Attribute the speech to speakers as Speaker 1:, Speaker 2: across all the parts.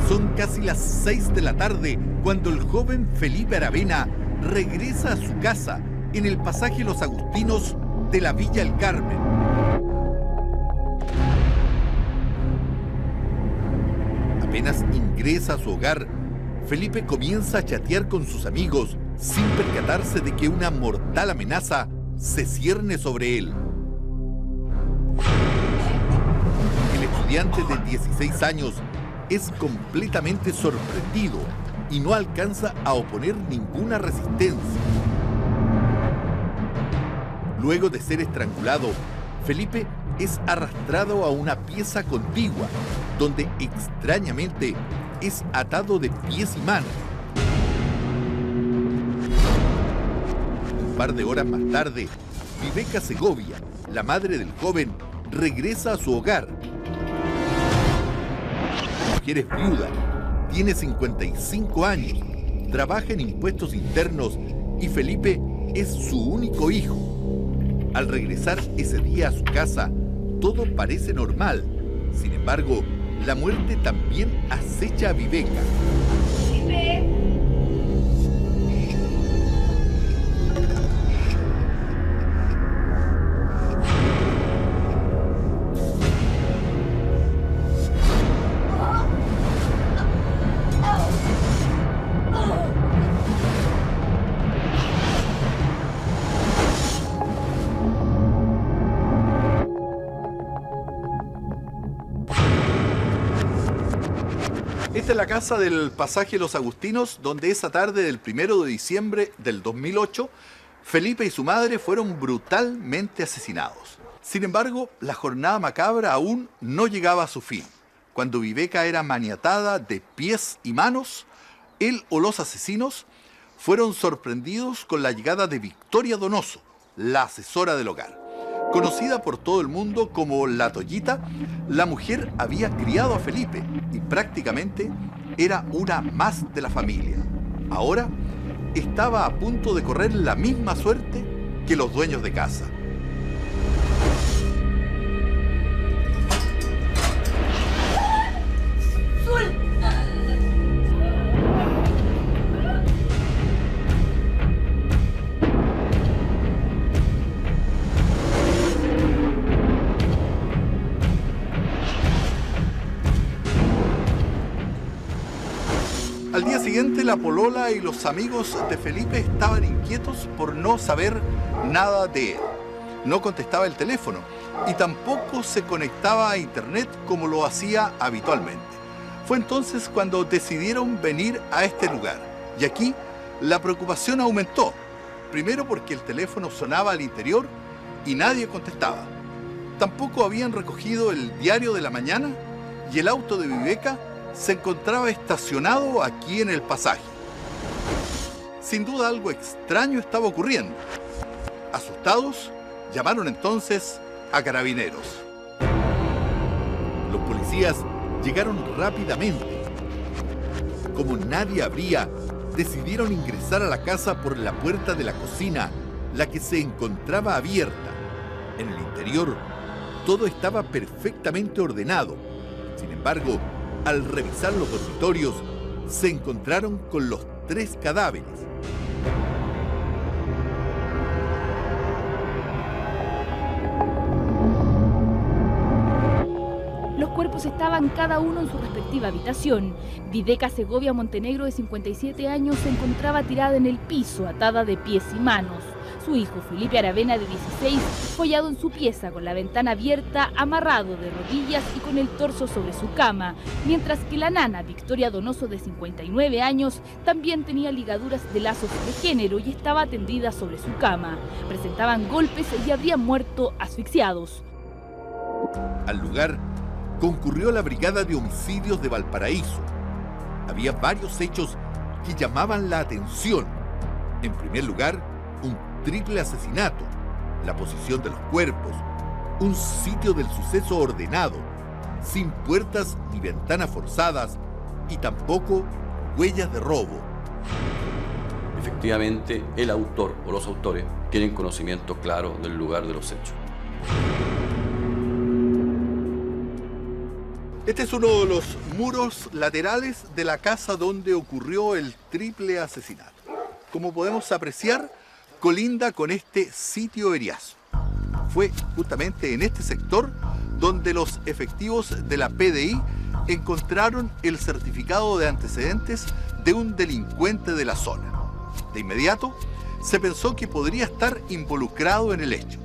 Speaker 1: Son casi las 6 de la tarde cuando el joven Felipe Aravena regresa a su casa en el pasaje Los Agustinos de la Villa El Carmen. Apenas ingresa a su hogar, Felipe comienza a chatear con sus amigos sin percatarse de que una mortal amenaza se cierne sobre él. El estudiante de 16 años es completamente sorprendido y no alcanza a oponer ninguna resistencia. Luego de ser estrangulado, Felipe es arrastrado a una pieza contigua, donde extrañamente es atado de pies y manos. Un par de horas más tarde, Viveca Segovia, la madre del joven, regresa a su hogar. La mujer es viuda, tiene 55 años, trabaja en impuestos internos y Felipe es su único hijo. Al regresar ese día a su casa, todo parece normal. Sin embargo, la muerte también acecha a Viveca. ¡Felipe! Esta es la casa del pasaje Los Agustinos, donde esa tarde del 1 de diciembre del 2008, Felipe y su madre fueron brutalmente asesinados. Sin embargo, la jornada macabra aún no llegaba a su fin. Cuando Viveca era maniatada de pies y manos, él o los asesinos fueron sorprendidos con la llegada de Victoria Donoso, la asesora del hogar. Conocida por todo el mundo como La Toyita, la mujer había criado a Felipe y prácticamente era una más de la familia. Ahora estaba a punto de correr la misma suerte que los dueños de casa. Al día siguiente, la polola y los amigos de Felipe estaban inquietos por no saber nada de él. No contestaba el teléfono y tampoco se conectaba a internet como lo hacía habitualmente. Fue entonces cuando decidieron venir a este lugar. Y aquí la preocupación aumentó. Primero porque el teléfono sonaba al interior y nadie contestaba. Tampoco habían recogido el diario de la mañana y el auto de Viveca se encontraba estacionado aquí en el pasaje. Sin duda algo extraño estaba ocurriendo. Asustados, llamaron entonces a Carabineros. Los policías llegaron rápidamente. Como nadie abría, decidieron ingresar a la casa por la puerta de la cocina, la que se encontraba abierta. En el interior, todo estaba perfectamente ordenado. Sin embargo, al revisar los dormitorios, se encontraron con los 3 cadáveres.
Speaker 2: Los cuerpos estaban cada uno en su respectiva habitación. Viveca Segovia Montenegro, de 57 años, se encontraba tirada en el piso, atada de pies y manos. Su hijo, Felipe Aravena, de 16, fue hallado en su pieza con la ventana abierta, amarrado de rodillas y con el torso sobre su cama, mientras que la nana, Victoria Donoso, de 59 años, también tenía ligaduras de lazos de género y estaba tendida sobre su cama. Presentaban golpes y habrían muerto asfixiados.
Speaker 1: Al lugar concurrió la Brigada de Homicidios de Valparaíso. Había varios hechos que llamaban la atención. En primer lugar, un triple asesinato, la posición de los cuerpos, un sitio del suceso ordenado, sin puertas ni ventanas forzadas y tampoco huellas de robo.
Speaker 3: Efectivamente, el autor o los autores tienen conocimiento claro del lugar de los hechos.
Speaker 1: Este es uno de los muros laterales de la casa donde ocurrió el triple asesinato. Como podemos apreciar, colinda con este sitio eriazo. Fue justamente en este sector donde los efectivos de la PDI encontraron el certificado de antecedentes de un delincuente de la zona. De inmediato, se pensó que podría estar involucrado en el hecho.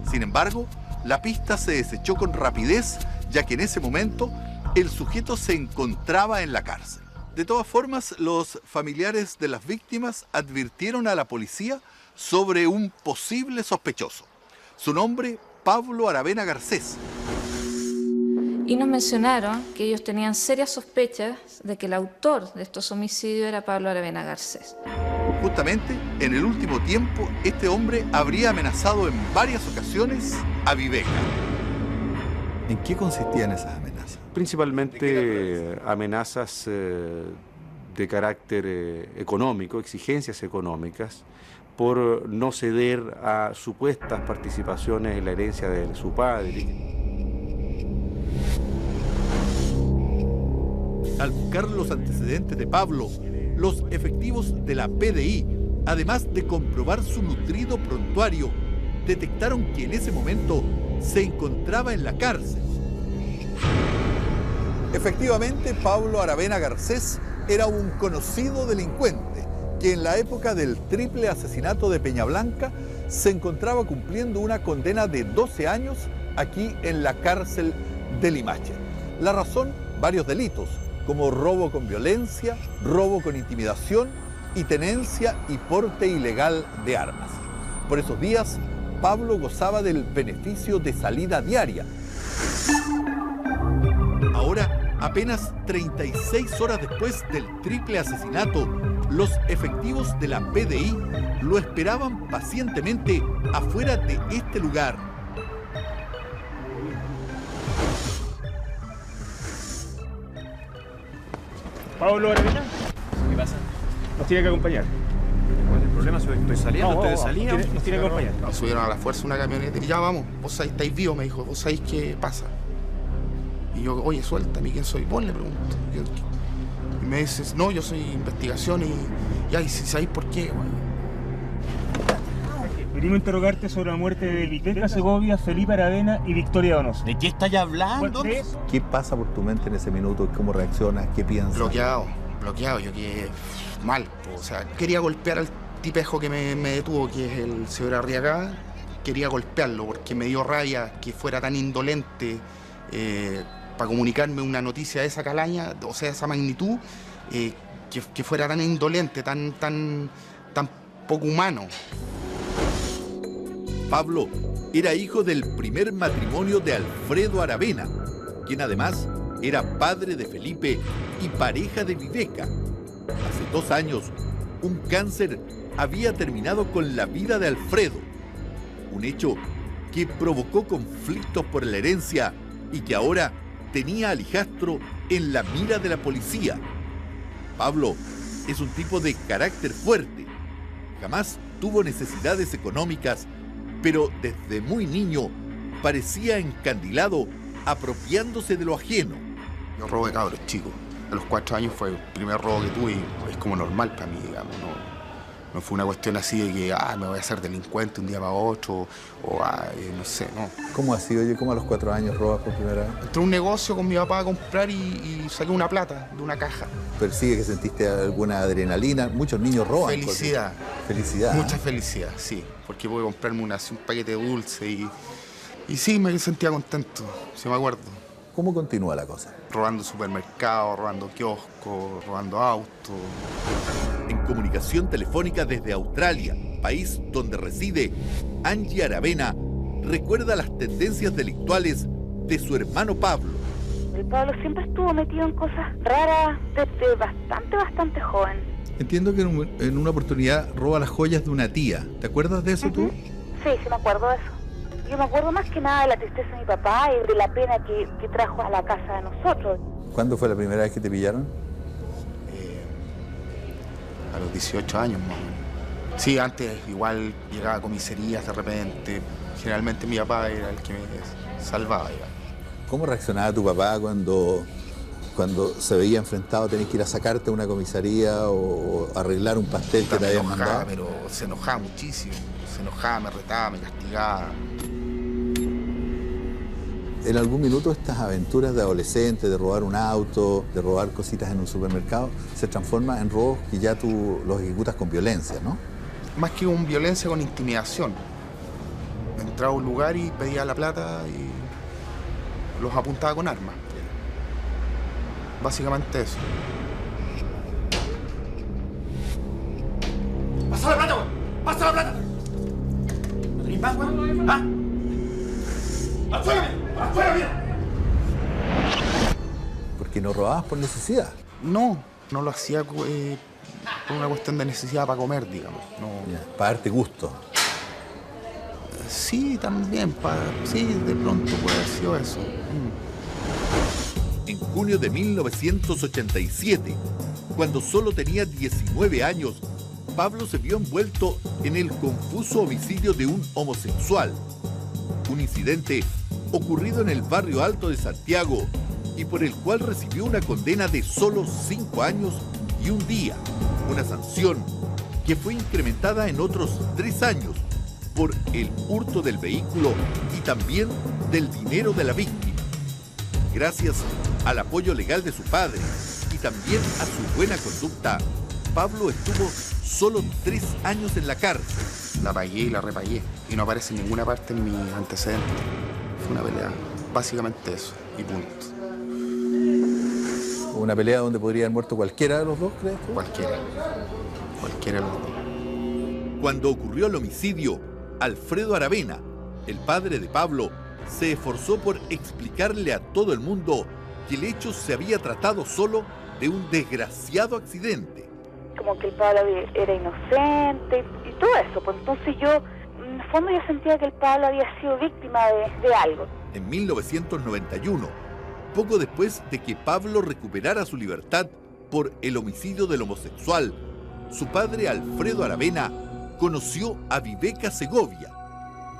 Speaker 1: Sin embargo, la pista se desechó con rapidez, ya que en ese momento el sujeto se encontraba en la cárcel. De todas formas, los familiares de las víctimas advirtieron a la policía sobre un posible sospechoso. Su nombre, Pablo Aravena Garcés.
Speaker 4: Y nos mencionaron que ellos tenían serias sospechas de que el autor de estos homicidios era Pablo Aravena Garcés.
Speaker 1: Justamente, en el último tiempo, este hombre habría amenazado en varias ocasiones a Viveca. ¿En qué consistían esas amenazas?
Speaker 5: Principalmente amenazas de carácter económico, exigencias económicas, por no ceder a supuestas participaciones en la herencia de su padre.
Speaker 1: Al buscar los antecedentes de Pablo, los efectivos de la PDI, además de comprobar su nutrido prontuario, detectaron que en ese momento se encontraba en la cárcel. Efectivamente, Pablo Aravena Garcés era un conocido delincuente que en la época del triple asesinato de Peñablanca se encontraba cumpliendo una condena de 12 años aquí en la cárcel de Limache. La razón, varios delitos, como robo con violencia, robo con intimidación y tenencia y porte ilegal de armas. Por esos días, Pablo gozaba del beneficio de salida diaria. Ahora, apenas 36 horas después del triple asesinato, los efectivos de la PDI lo esperaban pacientemente afuera de este lugar.
Speaker 6: Pablo Aravena,
Speaker 3: ¿Qué pasa?
Speaker 6: nos tiene que acompañar.
Speaker 3: ¿Cuál es el problema? Estoy saliendo,
Speaker 6: No,
Speaker 3: ustedes salían.
Speaker 6: nos tiene que acompañar.
Speaker 7: Nos subieron a la fuerza una camioneta y ya vamos, vos sabéis, estáis vivos, me dijo, vos sabéis qué pasa. Y yo, oye, suéltame, ¿quién soy? Vos, le pregunto. Y me dices, no, yo soy investigación y ay, si sabéis por qué, güey.
Speaker 6: Venimos a interrogarte sobre la muerte de Viveca Segovia, Felipe Aravena y Victoria Donoso.
Speaker 8: ¿De qué estáis hablando?
Speaker 1: ¿Qué pasa por tu mente en ese minuto? ¿Cómo reaccionas? ¿Qué piensas?
Speaker 7: Bloqueado, yo quedé mal. O sea, quería golpear al tipejo que me detuvo, que es el señor Arriaga. Quería golpearlo porque me dio rabia que fuera tan indolente para comunicarme una noticia de esa calaña, o sea, de esa magnitud, que fuera tan indolente, tan poco humano.
Speaker 1: Pablo era hijo del primer matrimonio de Alfredo Aravena, quien además era padre de Felipe y pareja de Viveca. Hace 2 años, un cáncer había terminado con la vida de Alfredo, un hecho que provocó conflictos por la herencia y que ahora tenía al hijastro en la mira de la policía. Pablo es un tipo de carácter fuerte, jamás tuvo necesidades económicas, pero desde muy niño parecía encandilado, apropiándose de lo ajeno.
Speaker 7: Yo robo de cabros chicos. A los 4 años fue el primer robo que tuve y es como normal para mí, digamos. No fue una cuestión así de que me voy a hacer delincuente un día para otro o no sé, no.
Speaker 1: ¿Cómo así? Oye, ¿cómo a los 4 años robas por primera vez?
Speaker 7: Entré a un negocio con mi papá a comprar y saqué una plata de una caja.
Speaker 1: ¿Persigue que sentiste alguna adrenalina? Muchos niños roban.
Speaker 7: Felicidad.
Speaker 1: Felicidad.
Speaker 7: Mucha felicidad, sí. Porque pude comprarme un paquete de dulce y sí, me sentía contento, si me acuerdo.
Speaker 1: ¿Cómo continúa la cosa?
Speaker 7: Robando supermercados, robando kioscos, robando autos.
Speaker 1: En comunicación telefónica desde Australia, país donde reside, Angie Aravena recuerda las tendencias delictuales de su hermano Pablo.
Speaker 9: El Pablo siempre estuvo metido en cosas raras desde bastante joven.
Speaker 1: Entiendo que en una oportunidad roba las joyas de una tía. ¿Te acuerdas de eso tú?
Speaker 9: Sí, me acuerdo de eso. Yo me acuerdo más que nada de la tristeza de mi papá y de la pena que trajo a la casa de nosotros.
Speaker 1: ¿Cuándo fue la primera vez que te pillaron?
Speaker 7: A los 18 años más o menos. Sí, antes igual llegaba a comisarías de repente. Generalmente mi papá era el que me salvaba.
Speaker 1: ¿Cómo reaccionaba tu papá cuando se veía enfrentado a tener que ir a sacarte a una comisaría o arreglar un pastel que te habían mandado?
Speaker 7: Pero se enojaba muchísimo. Se enojaba, me retaba, me castigaba.
Speaker 1: ¿En algún minuto estas aventuras de adolescente, de robar un auto, de robar cositas en un supermercado, se transforman en robos que ya tú los ejecutas con violencia, no?
Speaker 7: Más que con violencia, con intimidación. Entraba a un lugar y pedía la plata y los apuntaba con armas. Básicamente eso.
Speaker 8: ¡Pasa la plata, güey! ¡Pasa la plata! ¿No tenéis más, güey? ¿Ah? ¡Afuera, afuera, mira!
Speaker 1: Porque no robabas por necesidad.
Speaker 7: No lo hacía por una cuestión de necesidad para comer, digamos. No.
Speaker 1: Ya, para darte gusto.
Speaker 7: Sí, también, sí, de pronto puede haber sido eso.
Speaker 1: En junio de 1987, cuando solo tenía 19 años, Pablo se vio envuelto en el confuso homicidio de un homosexual. Un incidente ocurrido en el barrio Alto de Santiago y por el cual recibió una condena de solo 5 años y un día. Una sanción que fue incrementada en otros 3 años por el hurto del vehículo y también del dinero de la víctima. Gracias al apoyo legal de su padre y también a su buena conducta, Pablo estuvo solo 3 años en la cárcel.
Speaker 7: La pagué y la repagué y no aparece en ninguna parte en mis antecedentes. Fue una pelea, básicamente eso, y punto.
Speaker 1: ¿Una pelea donde podría haber muerto cualquiera de los dos, crees tú?
Speaker 7: Cualquiera de los dos.
Speaker 1: Cuando ocurrió el homicidio, Alfredo Aravena, el padre de Pablo, se esforzó por explicarle a todo el mundo que el hecho se había tratado solo de un desgraciado accidente.
Speaker 9: Como que el Pablo era inocente y todo eso. Pues entonces yo, en el fondo yo sentía que el Pablo había sido víctima de algo.
Speaker 1: En 1991, poco después de que Pablo recuperara su libertad por el homicidio del homosexual, su padre Alfredo Aravena conoció a Viveca Segovia,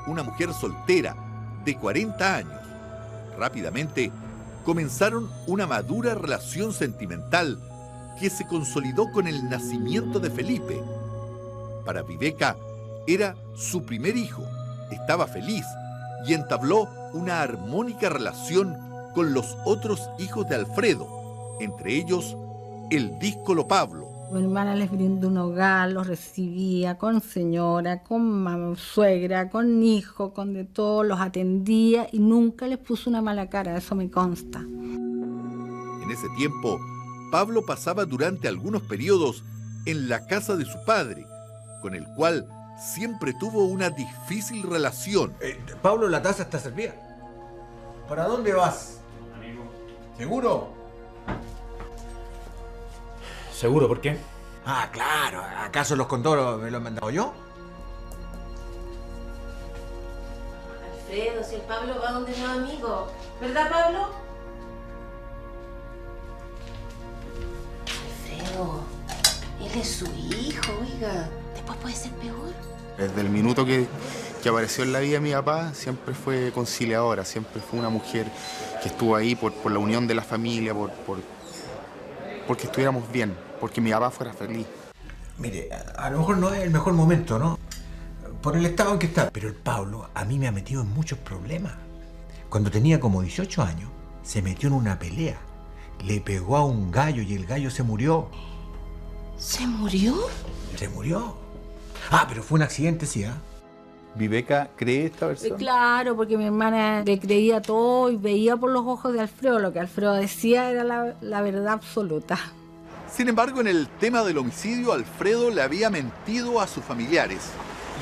Speaker 1: una mujer soltera de 40 años. Rápidamente comenzaron una madura relación sentimental que se consolidó con el nacimiento de Felipe. Para Viveca era su primer hijo, estaba feliz y entabló una armónica relación con los otros hijos de Alfredo, entre ellos el díscolo Pablo.
Speaker 10: Mi hermana les brindó un hogar, los recibía con señora, con suegra, con hijo, con de todo, los atendía y nunca les puso una mala cara, eso me consta.
Speaker 1: En ese tiempo, Pablo pasaba durante algunos periodos en la casa de su padre, con el cual siempre tuvo una difícil relación.
Speaker 8: Pablo, la taza está servida. ¿Para dónde vas?
Speaker 6: Amigo.
Speaker 8: ¿Seguro?
Speaker 11: ¿Seguro? ¿Por qué?
Speaker 8: Ah, claro. ¿Acaso los condoros me lo he mandado yo?
Speaker 12: Alfredo, si el Pablo va donde no amigo. ¿Verdad, Pablo? Alfredo, él es su hijo, oiga. Después puede ser peor.
Speaker 7: Desde el minuto que apareció en la vida de mi papá, siempre fue conciliadora, siempre fue una mujer que estuvo ahí por la unión de la familia, porque estuviéramos bien, porque mi papá fuera feliz.
Speaker 8: Mire, a lo mejor no es el mejor momento, ¿no? Por el estado en que está. Pero el Pablo a mí me ha metido en muchos problemas. Cuando tenía como 18 años, se metió en una pelea. Le pegó a un gallo y el gallo se murió.
Speaker 12: ¿Se murió?
Speaker 8: Se murió. Ah, pero fue un accidente, sí, ¿ah?
Speaker 1: ¿Viveca cree esta versión?
Speaker 10: Claro, porque mi hermana le creía todo y veía por los ojos de Alfredo. Lo que Alfredo decía era la verdad absoluta.
Speaker 1: Sin embargo, en el tema del homicidio, Alfredo le había mentido a sus familiares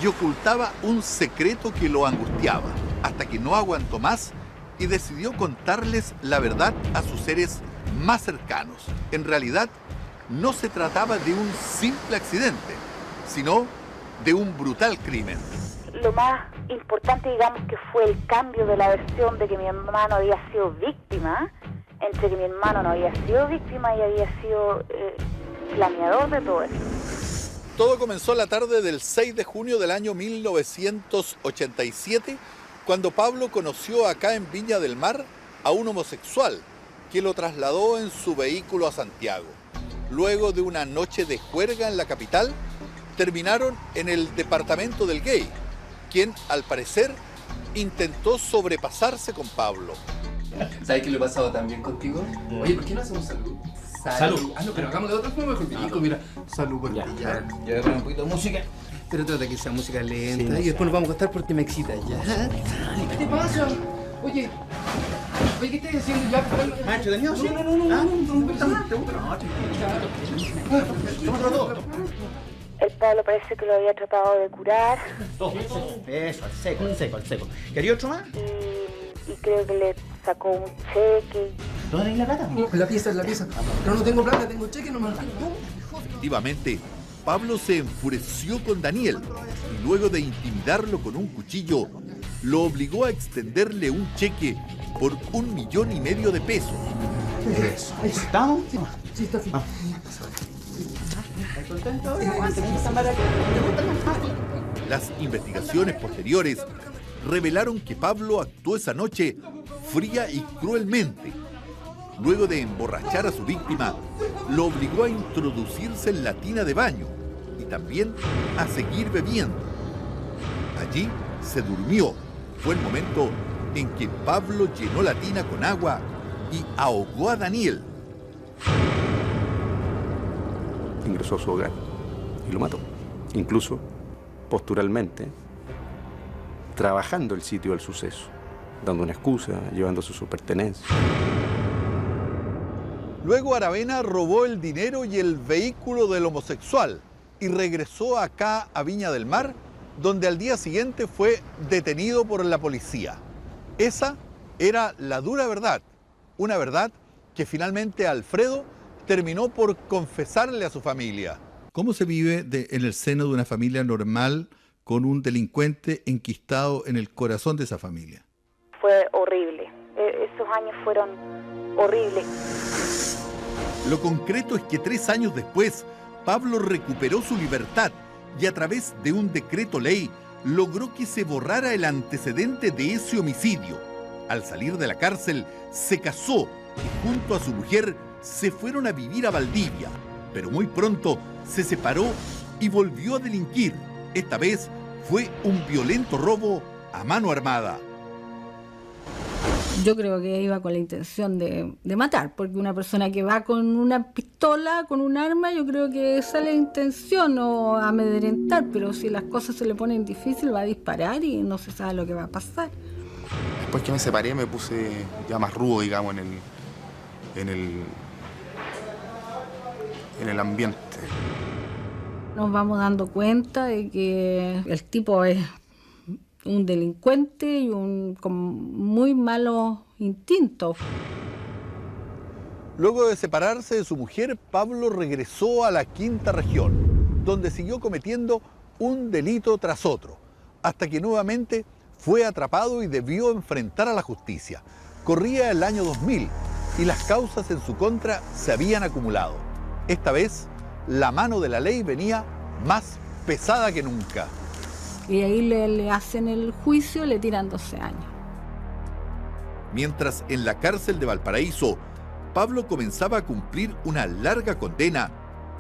Speaker 1: y ocultaba un secreto que lo angustiaba, hasta que no aguantó más y decidió contarles la verdad a sus seres más cercanos. En realidad, no se trataba de un simple accidente, sino de un brutal crimen.
Speaker 9: Lo más importante, digamos, que fue el cambio de la versión de que mi hermano había sido víctima, entre que mi hermano no había sido víctima y había sido planeador de todo eso.
Speaker 1: Todo comenzó la tarde del 6 de junio del año 1987, cuando Pablo conoció acá en Viña del Mar a un homosexual que lo trasladó en su vehículo a Santiago. Luego de una noche de juerga en la capital, terminaron en el departamento del gay, quien al parecer intentó sobrepasarse con Pablo.
Speaker 13: ¿Sabes que lo he pasado tan bien contigo? Oye, ¿por qué no hacemos salud?
Speaker 11: Salud.
Speaker 13: Ah, no, pero hagamos de otra forma mejor. Pico, mira. Salud por ti, ya. Yo voy a poner un poquito de música. Pero trata que sea música lenta. Sí, y después nos vamos a acostar porque me excita ya. ¿Qué te pasa? Oye, ¿qué estás haciendo ya?
Speaker 11: ¿Macho de niño?
Speaker 9: El Pablo parece que lo había tratado de curar.
Speaker 11: Eso, al seco. ¿Quería otro más?
Speaker 9: Y creo que le sacó un cheque.
Speaker 11: ¿Dónde hay la plata?
Speaker 13: La pieza. No tengo plata, tengo cheque nomás.
Speaker 1: Efectivamente, Pablo se enfureció con Daniel y luego de intimidarlo con un cuchillo, lo obligó a extenderle un cheque por 1,5 millones de pesos.
Speaker 11: ¿Estamos?
Speaker 13: Sí, está bien.
Speaker 11: ¿Estás contento?
Speaker 1: Las investigaciones posteriores revelaron que Pablo actuó esa noche fría y cruelmente. Luego de emborrachar a su víctima, lo obligó a introducirse en la tina de baño y también a seguir bebiendo. Allí se durmió. Fue el momento en que Pablo llenó la tina con agua y ahogó a Daniel.
Speaker 5: Ingresó a su hogar y lo mató. Incluso, posturalmente, trabajando el sitio del suceso, dando una excusa, llevándose sus pertenencias.
Speaker 1: Luego Aravena robó el dinero y el vehículo del homosexual y regresó acá a Viña del Mar, donde al día siguiente fue detenido por la policía. Esa era la dura verdad, una verdad que finalmente Alfredo terminó por confesarle a su familia. ¿Cómo se vive en el seno de una familia normal con un delincuente enquistado en el corazón de esa familia?
Speaker 9: Fue horrible. Esos años fueron horribles.
Speaker 1: Lo concreto es que 3 años después, Pablo recuperó su libertad y a través de un decreto ley logró que se borrara el antecedente de ese homicidio. Al salir de la cárcel, se casó y junto a su mujer se fueron a vivir a Valdivia, pero muy pronto se separó y volvió a delinquir. Esta vez fue un violento robo a mano armada.
Speaker 10: Yo creo que iba con la intención de matar, porque una persona que va con una pistola, con un arma, yo creo que esa es la intención, o amedrentar, pero si las cosas se le ponen difícil va a disparar y no se sabe lo que va a pasar.
Speaker 7: Después que me separé me puse ya más rudo, digamos, en el ambiente.
Speaker 10: Nos vamos dando cuenta de que el tipo es un delincuente y con muy malos instintos.
Speaker 1: Luego de separarse de su mujer, Pablo regresó a la Quinta Región, donde siguió cometiendo un delito tras otro, hasta que nuevamente fue atrapado y debió enfrentar a la justicia. Corría el año 2000 y las causas en su contra se habían acumulado. Esta vez, la mano de la ley venía más pesada que nunca.
Speaker 10: Y ahí le hacen el juicio, le tiran 12 años.
Speaker 1: Mientras en la cárcel de Valparaíso, Pablo comenzaba a cumplir una larga condena,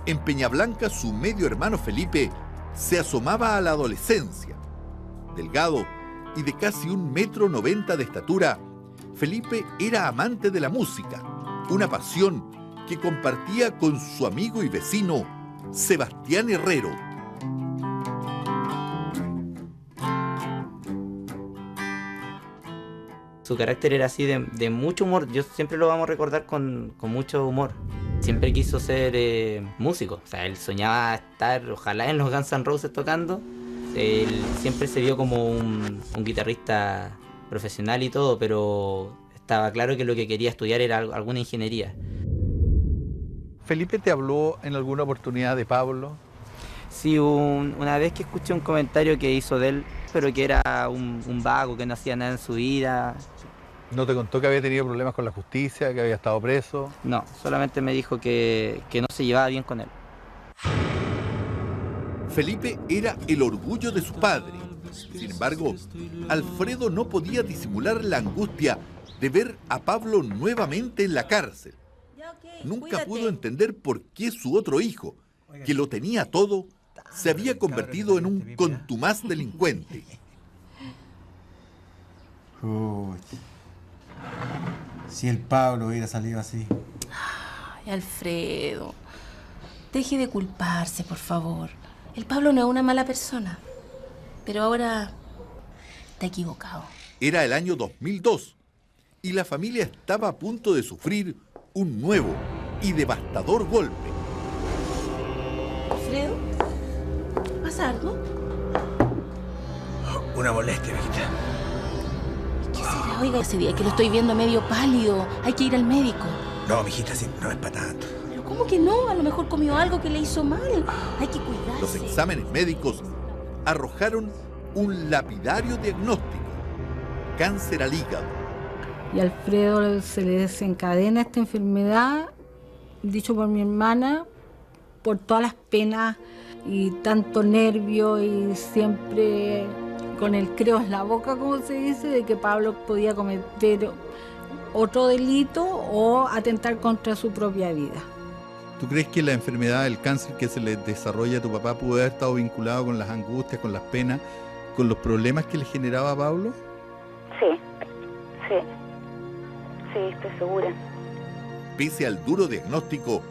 Speaker 1: en Peñablanca su medio hermano Felipe se asomaba a la adolescencia. Delgado y de casi 1,90 m de estatura, Felipe era amante de la música, una pasión que compartía con su amigo y vecino Sebastián Herrero.
Speaker 14: Su carácter era así de mucho humor. Yo siempre lo vamos a recordar con mucho humor. Siempre quiso ser músico. O sea, él soñaba estar, ojalá, en los Guns N' Roses tocando. Él siempre se vio como un guitarrista profesional y todo, pero estaba claro que lo que quería estudiar era alguna ingeniería.
Speaker 1: ¿Felipe te habló en alguna oportunidad de Pablo?
Speaker 14: Sí, una vez que escuché un comentario que hizo de él, pero que era un vago, que no hacía nada en su vida.
Speaker 1: ¿No te contó que había tenido problemas con la justicia, que había estado preso?
Speaker 14: No, solamente me dijo que no se llevaba bien con él.
Speaker 1: Felipe era el orgullo de su padre Sin embargo, Alfredo no podía disimular la angustia de ver a Pablo nuevamente en la cárcel. Nunca pudo entender por qué su otro hijo, que lo tenía todo, se había convertido en un contumaz delincuente.
Speaker 8: Uy. Si el Pablo hubiera salido así.
Speaker 12: Ay, Alfredo, deje de culparse, por favor. El Pablo no es una mala persona, pero ahora está equivocado.
Speaker 1: Era el año 2002 y la familia estaba a punto de sufrir un nuevo y devastador golpe.
Speaker 12: Alfredo, ¿pasa algo?
Speaker 8: Una molestia, viejita.
Speaker 12: ¿Qué será? Oiga, ese día que lo estoy viendo medio pálido, hay que ir al médico.
Speaker 8: No, mijita, sí, no es para tanto.
Speaker 12: ¿Pero cómo que no? A lo mejor comió algo que le hizo mal. Hay que cuidarse.
Speaker 1: Los exámenes médicos arrojaron un lapidario diagnóstico: cáncer al hígado.
Speaker 10: Y a Alfredo se le desencadena esta enfermedad, dicho por mi hermana, por todas las penas y tanto nervio y siempre con el creo en la boca, como se dice, de que Pablo podía cometer otro delito o atentar contra su propia vida.
Speaker 1: ¿Tú crees que la enfermedad del cáncer que se le desarrolla a tu papá pudo haber estado vinculado con las angustias, con las penas, con los problemas que le generaba a Pablo?
Speaker 9: Sí, estoy segura.
Speaker 1: Pese al duro diagnóstico,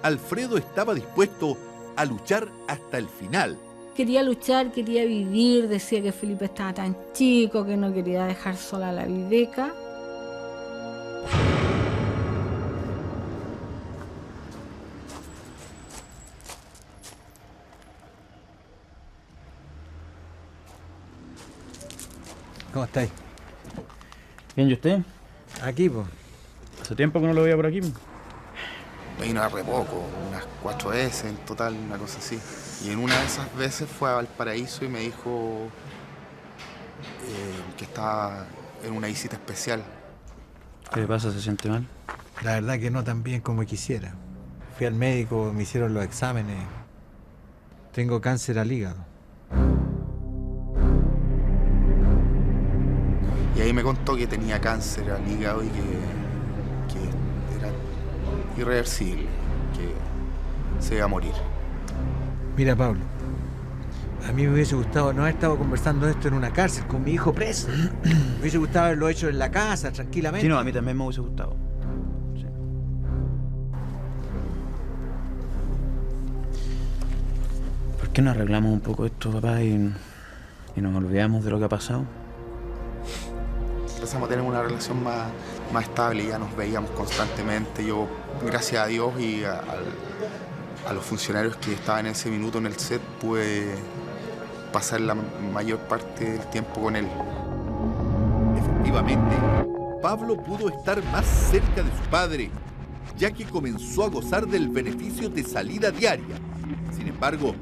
Speaker 1: Alfredo estaba dispuesto a luchar hasta el final.
Speaker 10: Quería luchar, quería vivir, decía que Felipe estaba tan chico, que no quería dejar sola a la Videca.
Speaker 8: ¿Cómo estáis?
Speaker 15: Bien, ¿y usted?
Speaker 8: Aquí, pues.
Speaker 15: Hace tiempo que no lo veía por aquí.
Speaker 7: Vino a re poco, unas 4 veces en total, una cosa así. Y en una de esas veces fue a Valparaíso y me dijo que estaba en una visita especial.
Speaker 15: ¿Qué le pasa? ¿Se siente mal?
Speaker 8: La verdad que no tan bien como quisiera. Fui al médico, me hicieron los exámenes. Tengo cáncer al hígado.
Speaker 7: Y ahí me contó que tenía cáncer al hígado y que era irreversible, que se iba a morir.
Speaker 8: Mira, Pablo, a mí me hubiese gustado no haber estado conversando esto en una cárcel con mi hijo preso. Me hubiese gustado haberlo hecho en la casa, tranquilamente.
Speaker 15: Sí, no, a mí también me hubiese gustado. Sí. ¿Por qué no arreglamos un poco esto, papá, y nos olvidamos de lo que ha pasado?
Speaker 7: Empezamos a tener una relación más estable, ya nos veíamos constantemente. Yo, gracias a Dios y a los funcionarios que estaban en ese minuto en el set, pude pasar la mayor parte del tiempo con él.
Speaker 1: Efectivamente, Pablo pudo estar más cerca de su padre, ya que comenzó a gozar del beneficio de salida diaria. Sin embargo,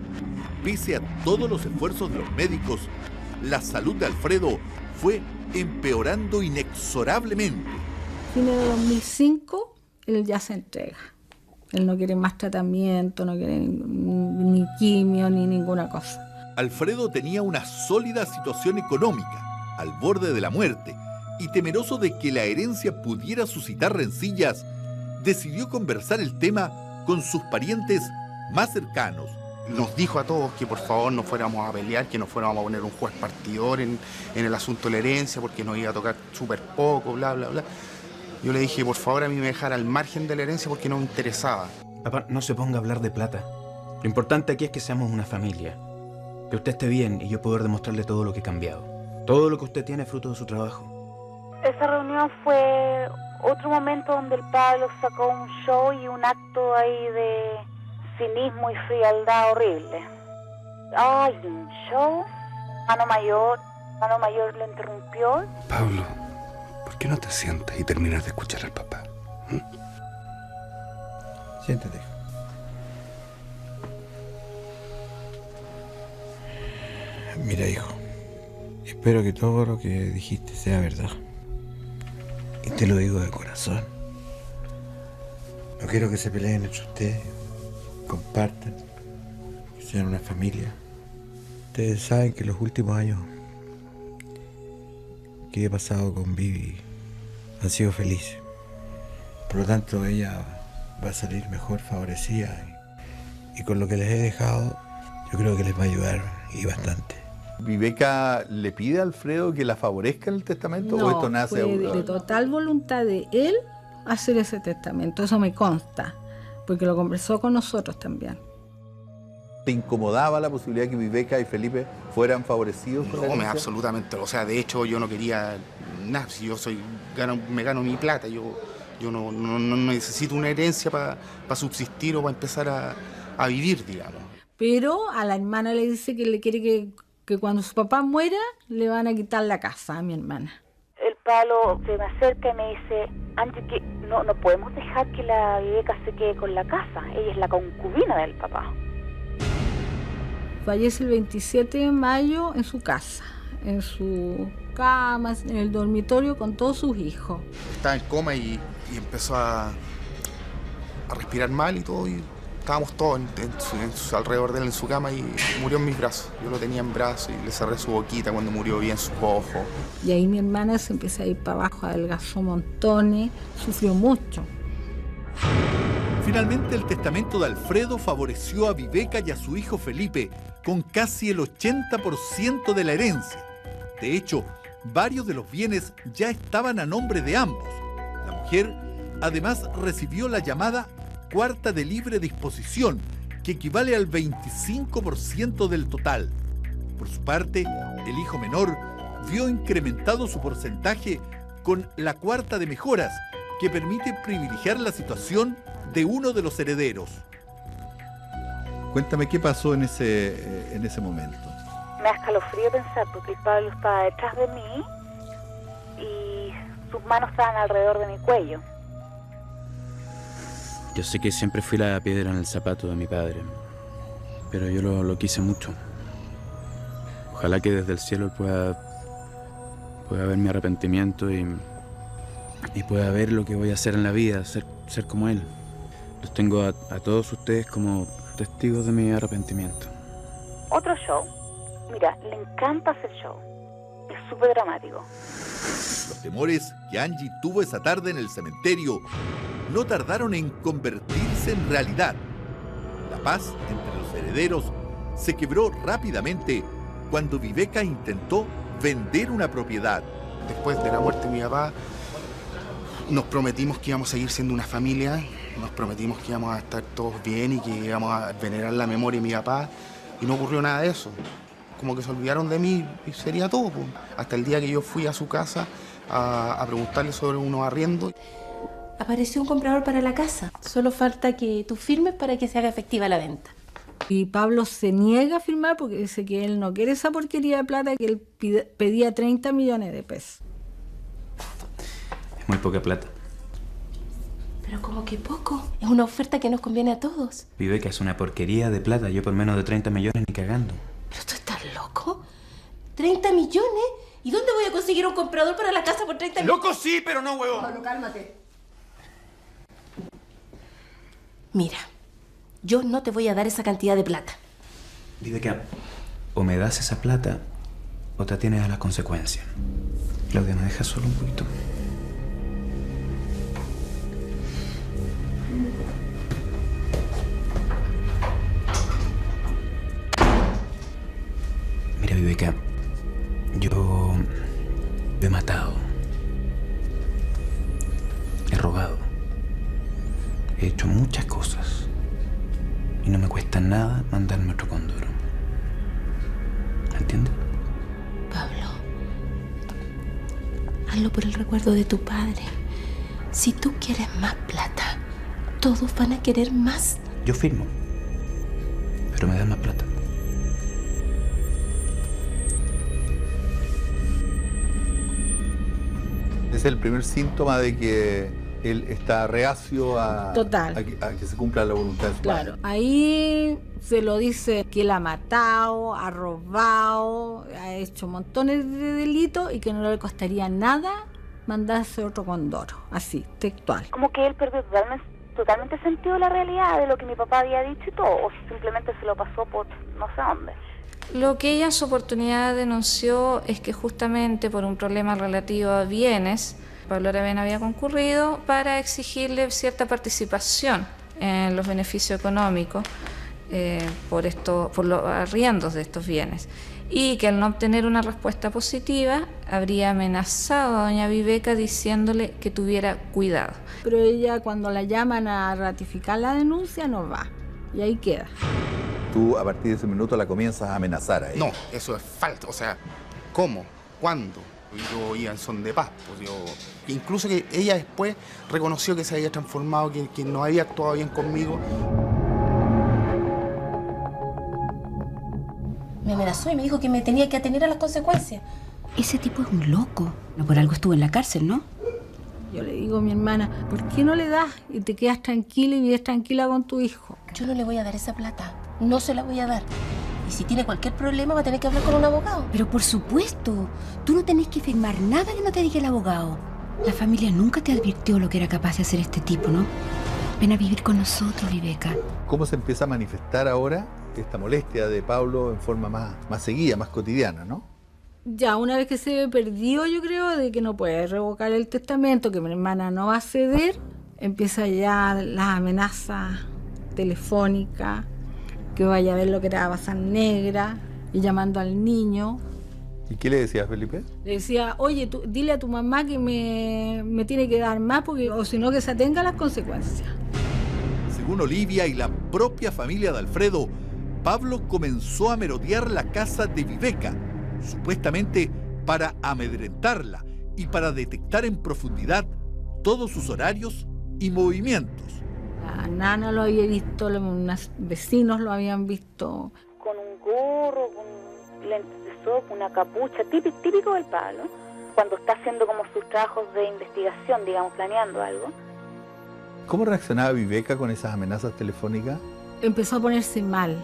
Speaker 1: pese a todos los esfuerzos de los médicos, la salud de Alfredo fue empeorando inexorablemente.
Speaker 10: Fines de 2005, él ya se entrega. Él no quiere más tratamiento, no quiere ni quimio, ni ninguna cosa.
Speaker 1: Alfredo tenía una sólida situación económica, al borde de la muerte, y temeroso de que la herencia pudiera suscitar rencillas, decidió conversar el tema con sus parientes más cercanos.
Speaker 7: Nos dijo a todos que por favor no fuéramos a pelear, que no fuéramos a poner un juez partidor en el asunto de la herencia, porque nos iba a tocar súper poco, bla, bla, bla. Yo le dije, por favor, a mí me dejara al margen de la herencia porque no me interesaba.
Speaker 15: Papá, no se ponga a hablar de plata. Lo importante aquí es que seamos una familia. Que usted esté bien y yo poder demostrarle todo lo que he cambiado. Todo lo que usted tiene es fruto de su trabajo.
Speaker 9: Esa reunión fue otro momento donde el Pablo sacó un show y un acto ahí de cinismo y frialdad horrible. Ay, un show. Mano Mayor lo interrumpió.
Speaker 5: Pablo, ¿por qué no te sientas y terminas de escuchar al papá?
Speaker 8: Siéntate. Mira, hijo, espero que todo lo que dijiste sea verdad. Y te lo digo de corazón. No quiero que se peleen entre ustedes, compartan, que sean una familia. Ustedes saben que los últimos años que he pasado con Vivi han sido felices. Por lo tanto, ella va a salir mejor favorecida y con lo que les he dejado, yo creo que les va a ayudar y bastante.
Speaker 1: ¿Viveca le pide a Alfredo que la favorezca en el testamento o esto nace
Speaker 10: fue de total voluntad de él hacer ese testamento, eso me consta, porque lo conversó con nosotros también.
Speaker 1: ¿Te incomodaba la posibilidad que Viveca y Felipe fueran favorecidos con la herencia?
Speaker 7: Absolutamente. O sea, de hecho yo no quería nada. Si yo me gano mi plata, yo no necesito una herencia para subsistir o para empezar a vivir, digamos.
Speaker 10: Pero a la hermana le dice que le quiere que cuando su papá muera le van a quitar la casa a mi hermana.
Speaker 9: El Pablo se me acerca y me dice, Angie, que no podemos dejar que la Viveca se quede con la casa. Ella es la concubina del papá.
Speaker 10: Fallece el 27 de mayo en su casa, en su cama, en el dormitorio con todos sus hijos.
Speaker 7: Estaba en coma y empezó a respirar mal y todo, y estábamos todos alrededor de él en su cama y murió en mis brazos. Yo lo tenía en brazos y le cerré su boquita cuando murió, bien sus ojos.
Speaker 10: Y ahí mi hermana se empezó a ir para abajo, adelgazó montones, sufrió mucho.
Speaker 1: Finalmente el testamento de Alfredo favoreció a Viveca y a su hijo Felipe con casi el 80% de la herencia. De hecho, varios de los bienes ya estaban a nombre de ambos. La mujer además recibió la llamada cuarta de libre disposición, que equivale al 25% del total. Por su parte, el hijo menor vio incrementado su porcentaje con la cuarta de mejoras, que permite privilegiar la situación de uno de los herederos. Cuéntame qué pasó en ese momento.
Speaker 9: Me da escalofrío pensar, porque el Pablo estaba detrás de mí y sus manos estaban alrededor de mi cuello.
Speaker 15: Yo sé que siempre fui la piedra en el zapato de mi padre, pero yo lo quise mucho. Ojalá que desde el cielo pueda ver mi arrepentimiento y pueda ver lo que voy a hacer en la vida, ser como él. Los tengo a todos ustedes como testigos de mi arrepentimiento.
Speaker 9: Otro show. Mira, le encanta hacer show. Es súper dramático.
Speaker 1: Los temores que Angie tuvo esa tarde en el cementerio no tardaron en convertirse en realidad. La paz entre los herederos se quebró rápidamente cuando Viveca intentó vender una propiedad.
Speaker 7: Después de la muerte de mi papá, nos prometimos que íbamos a seguir siendo una familia, nos prometimos que íbamos a estar todos bien y que íbamos a venerar la memoria de mi papá, y no ocurrió nada de eso. Como que se olvidaron de mí y sería todo, pues. Hasta el día que yo fui a su casa a preguntarle sobre unos arriendos.
Speaker 12: Apareció un comprador para la casa. Solo falta que tú firmes para que se haga efectiva la venta.
Speaker 10: Y Pablo se niega a firmar porque dice que él no quiere esa porquería de plata, que él pedía 30 millones de pesos.
Speaker 15: Es muy poca plata.
Speaker 12: Pero como que poco. Es una oferta que nos conviene a todos.
Speaker 15: Viveca, es una porquería de plata. Yo por menos de 30 millones ni cagando.
Speaker 12: ¿Pero tú estás loco? ¿30 millones? ¿Y dónde voy a conseguir un comprador para la casa por 30 millones?
Speaker 15: ¡Loco sí, pero no, huevo!
Speaker 12: Pablo, cálmate. Mira, yo no te voy a dar esa cantidad de plata.
Speaker 15: Viveca, o me das esa plata o te atienes a las consecuencias. Claudia, ¿me dejas solo un poquito? Mira, Viveca, yo he matado, he robado, he hecho muchas cosas y no me cuesta nada mandarme otro cóndor. ¿Entiendes?
Speaker 12: Pablo, hazlo por el recuerdo de tu padre. Si tú quieres más plata, todos van a querer más.
Speaker 15: Yo firmo, pero me das más plata.
Speaker 1: Es el primer síntoma de que él está reacio a que se cumpla la voluntad de su padre.
Speaker 10: Claro, ahí se lo dice que él ha matado, ha robado, ha hecho montones de delitos y que no le costaría nada mandarse otro condoro, así, textual.
Speaker 9: Como que él perdió totalmente sentido de la realidad de lo que mi papá había dicho y todo, o simplemente se lo pasó por no sé dónde.
Speaker 4: Lo que ella en su oportunidad denunció es que justamente por un problema relativo a bienes, Pablo Aravena había concurrido para exigirle cierta participación en los beneficios económicos por los arriendos de estos bienes, y que al no obtener una respuesta positiva habría amenazado a doña Viveca diciéndole que tuviera cuidado.
Speaker 10: Pero ella, cuando la llaman a ratificar la denuncia, no va, y ahí queda.
Speaker 1: Tú a partir de ese minuto la comienzas a amenazar a ella.
Speaker 7: No, eso es falta. O sea, ¿cómo? ¿Cuándo? Yo iba en son de paz. Pues incluso que ella después reconoció que se había transformado, que no había actuado bien conmigo.
Speaker 12: Me amenazó y me dijo que me tenía que atener a las consecuencias.
Speaker 16: Ese tipo es un loco. No por algo estuvo en la cárcel, ¿no?
Speaker 10: Yo le digo a mi hermana, ¿por qué no le das y te quedas tranquila y vives tranquila con tu hijo?
Speaker 12: Yo no le voy a dar esa plata. No se la voy a dar. Y si tiene cualquier problema va a tener que hablar con un abogado.
Speaker 16: Pero por supuesto, tú no tenés que firmar nada que no te diga el abogado. La familia nunca te advirtió lo que era capaz de hacer este tipo, ¿no? Ven a vivir con nosotros, Viveca.
Speaker 1: ¿Cómo se empieza a manifestar ahora esta molestia de Pablo en forma más seguida, más cotidiana, no?
Speaker 10: Ya, una vez que se ve perdido, yo creo, de que no puede revocar el testamento, que mi hermana no va a ceder, empieza ya las amenazas telefónicas, que vaya a ver lo que era pasar negra, y llamando al niño.
Speaker 1: ¿Y qué le decía Felipe?
Speaker 10: Le decía, oye, dile a tu mamá que me tiene que dar más, porque, o si no, que se atenga a las consecuencias.
Speaker 1: Según Olivia y la propia familia de Alfredo, Pablo comenzó a merodear la casa de Viveca, supuestamente para amedrentarla y para detectar en profundidad todos sus horarios y movimientos.
Speaker 10: La nana lo había visto, unos vecinos lo habían visto.
Speaker 9: Con un gorro, con lentes de sol, una capucha, típico del Pablo, cuando está haciendo como sus trabajos de investigación, digamos, planeando algo.
Speaker 1: ¿Cómo reaccionaba Viveca con esas amenazas telefónicas?
Speaker 10: Empezó a ponerse mal,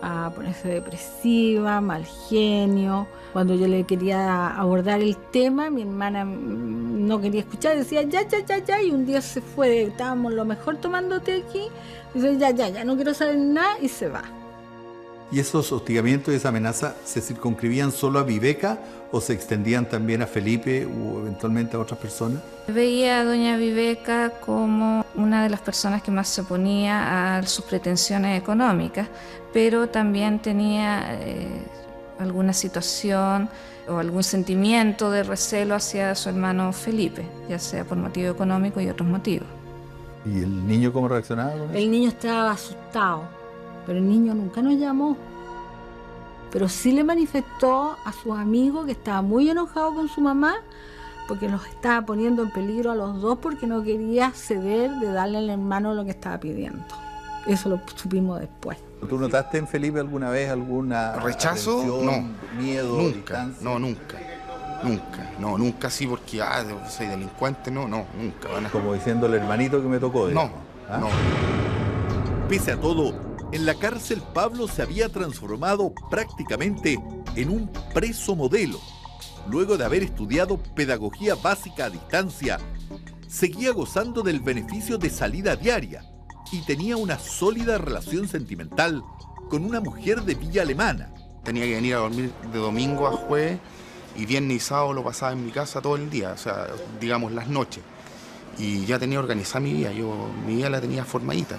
Speaker 10: a ponerse depresiva, mal genio. Cuando yo le quería abordar el tema, mi hermana no quería escuchar, decía ya, y un día se fue, estábamos lo mejor tomándote aquí, dice ya, no quiero saber nada, y se va.
Speaker 1: ¿Y esos hostigamientos y esa amenaza se circunscribían solo a Viveca o se extendían también a Felipe o eventualmente a otras personas?
Speaker 4: Veía a doña Viveca como una de las personas que más se oponía a sus pretensiones económicas, pero también tenía alguna situación o algún sentimiento de recelo hacia su hermano Felipe, ya sea por motivo económico y otros motivos.
Speaker 1: ¿Y el niño cómo reaccionaba con eso?
Speaker 10: El niño estaba asustado, pero el niño nunca nos llamó. Pero sí le manifestó a sus amigos que estaba muy enojado con su mamá porque los estaba poniendo en peligro a los dos porque no quería ceder de darle al hermano lo que estaba pidiendo. Eso lo supimos después.
Speaker 1: ¿Tú notaste en Felipe alguna vez alguna
Speaker 7: rechazo? No,
Speaker 1: miedo,
Speaker 7: nunca,
Speaker 1: distancia?
Speaker 7: No, nunca sí porque soy delincuente, nunca.
Speaker 1: Como diciendo el hermanito que me tocó, digamos.
Speaker 7: No.
Speaker 1: Pese a todo, en la cárcel Pablo se había transformado prácticamente en un preso modelo. Luego de haber estudiado pedagogía básica a distancia, seguía gozando del beneficio de salida diaria y tenía una sólida relación sentimental con una mujer de Villa Alemana.
Speaker 7: Tenía que venir a dormir de domingo a jueves y viernes y sábado lo pasaba en mi casa todo el día, o sea, digamos las noches. Y ya tenía organizada mi vida, mi vida la tenía formadita.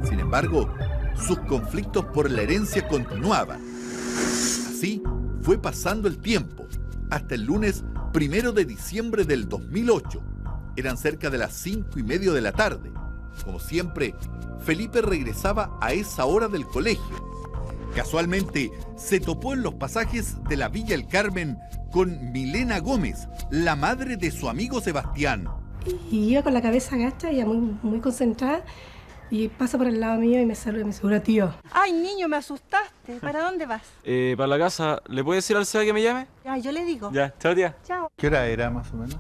Speaker 1: Sin embargo, sus conflictos por la herencia continuaban. Así fue pasando el tiempo, hasta el lunes 1 de diciembre del 2008. Eran cerca de las 5:30 de la tarde. Como siempre, Felipe regresaba a esa hora del colegio. Casualmente, se topó en los pasajes de la Villa El Carmen con Milena Gómez, la madre de su amigo Sebastián.
Speaker 17: Y iba con la cabeza agacha, ya muy concentrada, y pasa por el lado mío y me saluda y me asegura, tío.
Speaker 18: Ay, niño, me asustaste. ¿Para dónde vas?
Speaker 19: Para la casa. ¿Le puede decir al Seba que me llame?
Speaker 18: Ya, yo le digo.
Speaker 19: Ya, chao, tía.
Speaker 18: Chao.
Speaker 1: ¿Qué hora era, más o menos?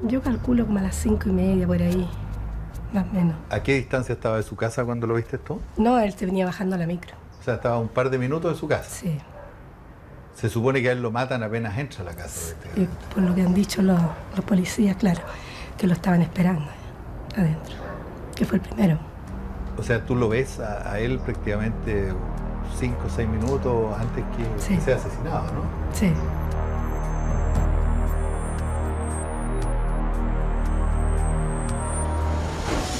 Speaker 17: Yo calculo como a las 5:30, por ahí. Más o menos.
Speaker 1: ¿A qué distancia estaba de su casa cuando lo viste tú?
Speaker 17: No, él se venía bajando a la micro.
Speaker 1: O sea, estaba a un par de minutos de su casa.
Speaker 17: Sí.
Speaker 1: Se supone que a él lo matan apenas entra a la casa.
Speaker 17: Y por lo que han dicho los policías, claro, que lo estaban esperando adentro. que fue el primero.
Speaker 1: O sea, tú lo ves a él prácticamente 5 o 6 minutos antes que sea asesinado, ¿no?
Speaker 17: Sí.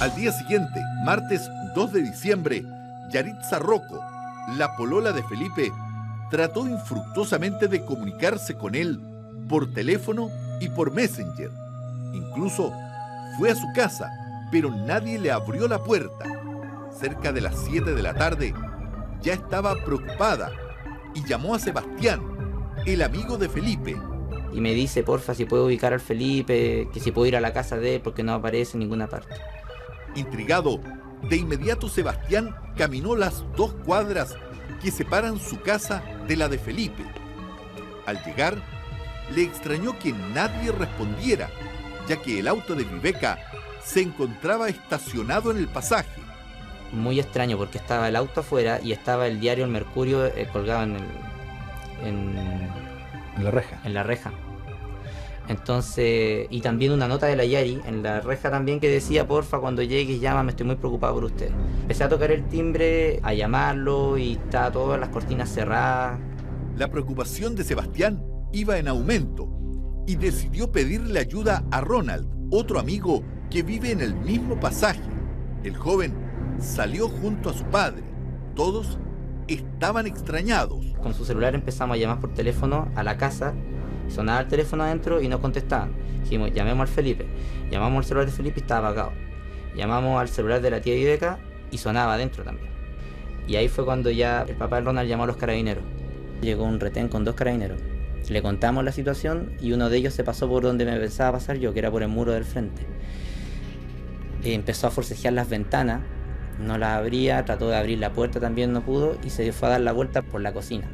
Speaker 1: Al día siguiente, martes 2 de diciembre, Yaritza Rocco, la polola de Felipe, trató infructuosamente de comunicarse con él por teléfono y por Messenger. Incluso fue a su casa, pero nadie le abrió la puerta. Cerca de las 7 de la tarde, ya estaba preocupada y llamó a Sebastián, el amigo de Felipe.
Speaker 14: Y me dice, porfa, si puedo ubicar al Felipe, que si puedo ir a la casa de él porque no aparece en ninguna parte.
Speaker 1: Intrigado, de inmediato Sebastián caminó las 2 cuadras que separan su casa de la de Felipe. Al llegar, le extrañó que nadie respondiera, ya que el auto de Viveca se encontraba estacionado en el pasaje.
Speaker 14: Muy extraño porque estaba el auto afuera y estaba el diario El Mercurio colgado en
Speaker 1: la reja.
Speaker 14: En la reja. Entonces, y también una nota de la Yari en la reja también que decía, porfa, cuando llegues llámame, estoy muy preocupado por usted. Empecé a tocar el timbre, a llamarlo y estaba todas las cortinas cerradas.
Speaker 1: La preocupación de Sebastián iba en aumento y decidió pedirle ayuda a Ronald, otro amigo que vive en el mismo pasaje. El joven salió junto a su padre. Todos estaban extrañados.
Speaker 14: Con su celular empezamos a llamar por teléfono a la casa. Sonaba el teléfono adentro y no contestaban. Dijimos, llamemos al Felipe. Llamamos al celular de Felipe y estaba apagado. Llamamos al celular de la tía Viveca y sonaba adentro también. Y ahí fue cuando ya el papá de Ronald llamó a los carabineros. Llegó un retén con 2 carabineros. Le contamos la situación y uno de ellos se pasó por donde me pensaba pasar yo, que era por el muro del frente. Empezó a forcejear las ventanas, no las abría, trató de abrir la puerta, también no pudo y se fue a dar la vuelta por la cocina.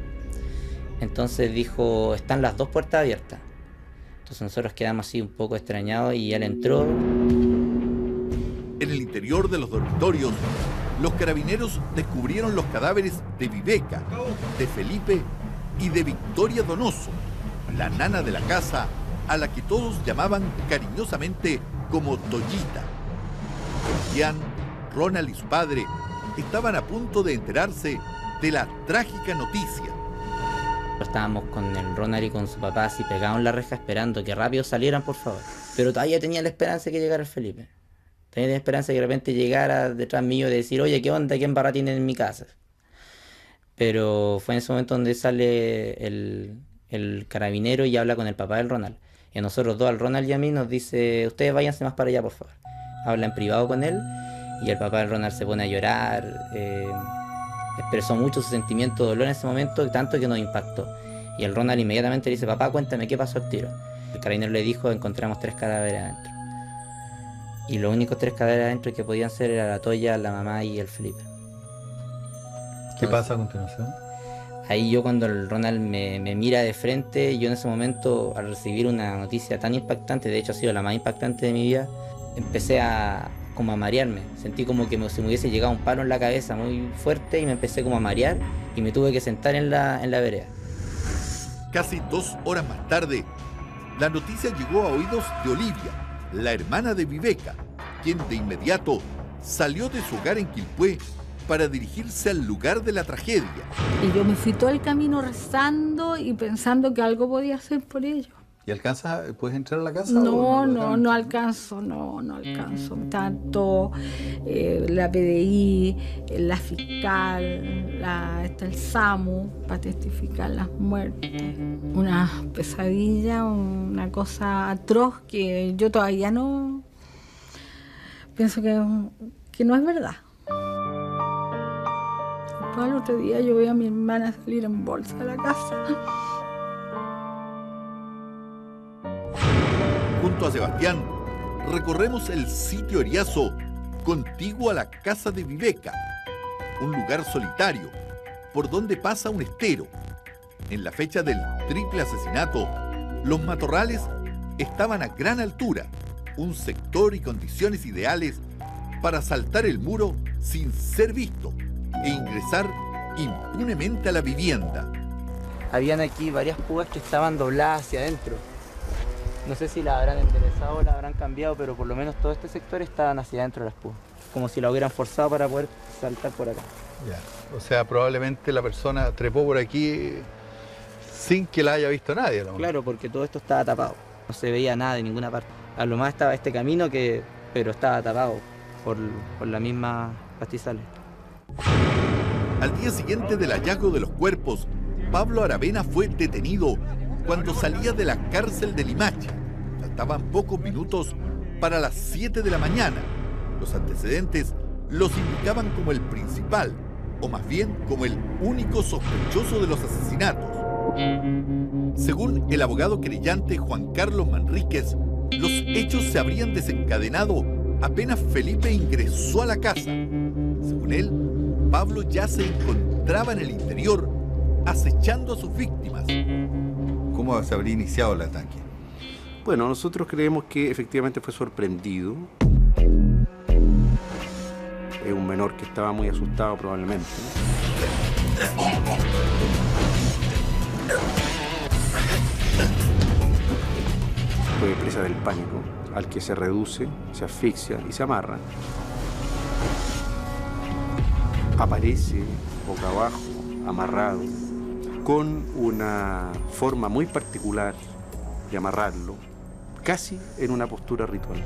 Speaker 14: Entonces dijo, están las 2 puertas abiertas. Entonces nosotros quedamos así un poco extrañados y él entró.
Speaker 1: En el interior de los dormitorios, los carabineros descubrieron los cadáveres de Viveca, de Felipe y de Victoria Donoso, la nana de la casa a la que todos llamaban cariñosamente como Toyita. Sebastián, Ronald y su padre estaban a punto de enterarse de la trágica noticia.
Speaker 14: Estábamos con el Ronald y con su papá así pegados en la reja esperando que rápido salieran, por favor. Pero todavía tenía la esperanza de que llegara el Felipe. Tenía la esperanza de que de repente llegara detrás mío y de decir, oye, ¿qué onda? ¿Qué embarrada tienen en mi casa? Pero fue en ese momento donde sale el carabinero y habla con el papá del Ronald. Y a nosotros dos, al Ronald y a mí, nos dice, ustedes váyanse más para allá, por favor. Habla en privado con él y el papá del Ronald se pone a llorar. Expresó mucho su sentimiento de dolor en ese momento, tanto que nos impactó. Y el Ronald inmediatamente le dice, papá, cuéntame qué pasó al tiro. El carabinero le dijo, encontramos 3 cadáveres adentro. Y los únicos 3 cadáveres adentro que podían ser era la Toya, la mamá y el Felipe.
Speaker 1: ¿Qué pasa a continuación?
Speaker 14: Ahí yo, cuando el Ronald me mira de frente, yo en ese momento, al recibir una noticia tan impactante, de hecho ha sido la más impactante de mi vida, empecé como a marearme. Sentí como que se me hubiese llegado un palo en la cabeza muy fuerte y me empecé como a marear y me tuve que sentar en la vereda.
Speaker 1: Casi 2 horas más tarde, la noticia llegó a oídos de Olivia, la hermana de Viveca, quien de inmediato salió de su hogar en Quilpué para dirigirse al lugar de la tragedia.
Speaker 10: Y yo me fui todo el camino rezando y pensando que algo podía hacer por ellos.
Speaker 1: ¿Y puedes entrar a la casa?
Speaker 10: No alcanzo. Tanto la PDI, la fiscal, está el SAMU para testificar las muertes. Una pesadilla, una cosa atroz que yo todavía no pienso que no es verdad. Después, al otro día yo veo a mi hermana salir en bolsa de la casa.
Speaker 1: Junto a Sebastián, recorremos el sitio Eriazo, contiguo a la casa de Viveca, un lugar solitario, por donde pasa un estero. En la fecha del triple asesinato, los matorrales estaban a gran altura, un sector y condiciones ideales para saltar el muro sin ser visto e ingresar impunemente a la vivienda.
Speaker 14: Habían aquí varias púas que estaban dobladas hacia adentro. No sé si la habrán enderezado o la habrán cambiado, pero por lo menos todo este sector estaban hacia adentro de las púas. como si la hubieran forzado para poder saltar por acá.
Speaker 1: Ya. O sea, probablemente la persona trepó por aquí sin que la haya visto nadie, ¿no?
Speaker 14: Claro, porque todo esto estaba tapado. No se veía nada de ninguna parte. A lo más estaba este camino, pero estaba tapado por la misma pastizales.
Speaker 1: Al día siguiente del hallazgo de los cuerpos, Pablo Aravena fue detenido cuando salía de la cárcel de Limache. Faltaban pocos minutos para las 7 de la mañana. Los antecedentes los indicaban como el principal, o más bien como el único sospechoso de los asesinatos. Según el abogado querellante Juan Carlos Manríquez, los hechos se habrían desencadenado apenas Felipe ingresó a la casa. Según él, Pablo ya se encontraba en el interior acechando a sus víctimas. ¿Cómo se habría iniciado el ataque?
Speaker 5: Bueno, nosotros creemos que efectivamente fue sorprendido. Es un menor que estaba muy asustado probablemente. Fue presa del pánico, al que se reduce, se asfixia y se amarra. Aparece boca abajo, amarrado, con una forma muy particular de amarrarlo, casi en una postura ritual.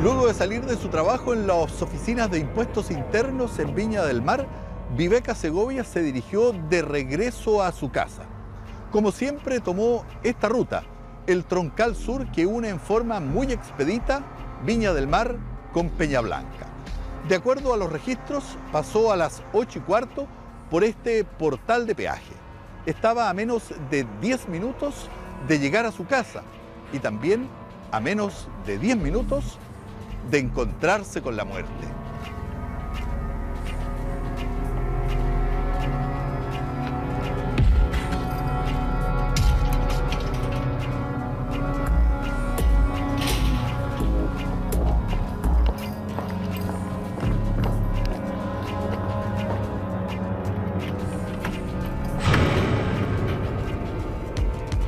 Speaker 1: Luego de salir de su trabajo en las oficinas de impuestos internos en Viña del Mar, Viveca Segovia se dirigió de regreso a su casa. Como siempre, tomó esta ruta, el troncal sur que une en forma muy expedita Viña del Mar con Peña Blanca. De acuerdo a los registros, pasó a las 8:15 por este portal de peaje. Estaba a menos de 10 minutos de llegar a su casa y también a menos de 10 minutos de encontrarse con la muerte.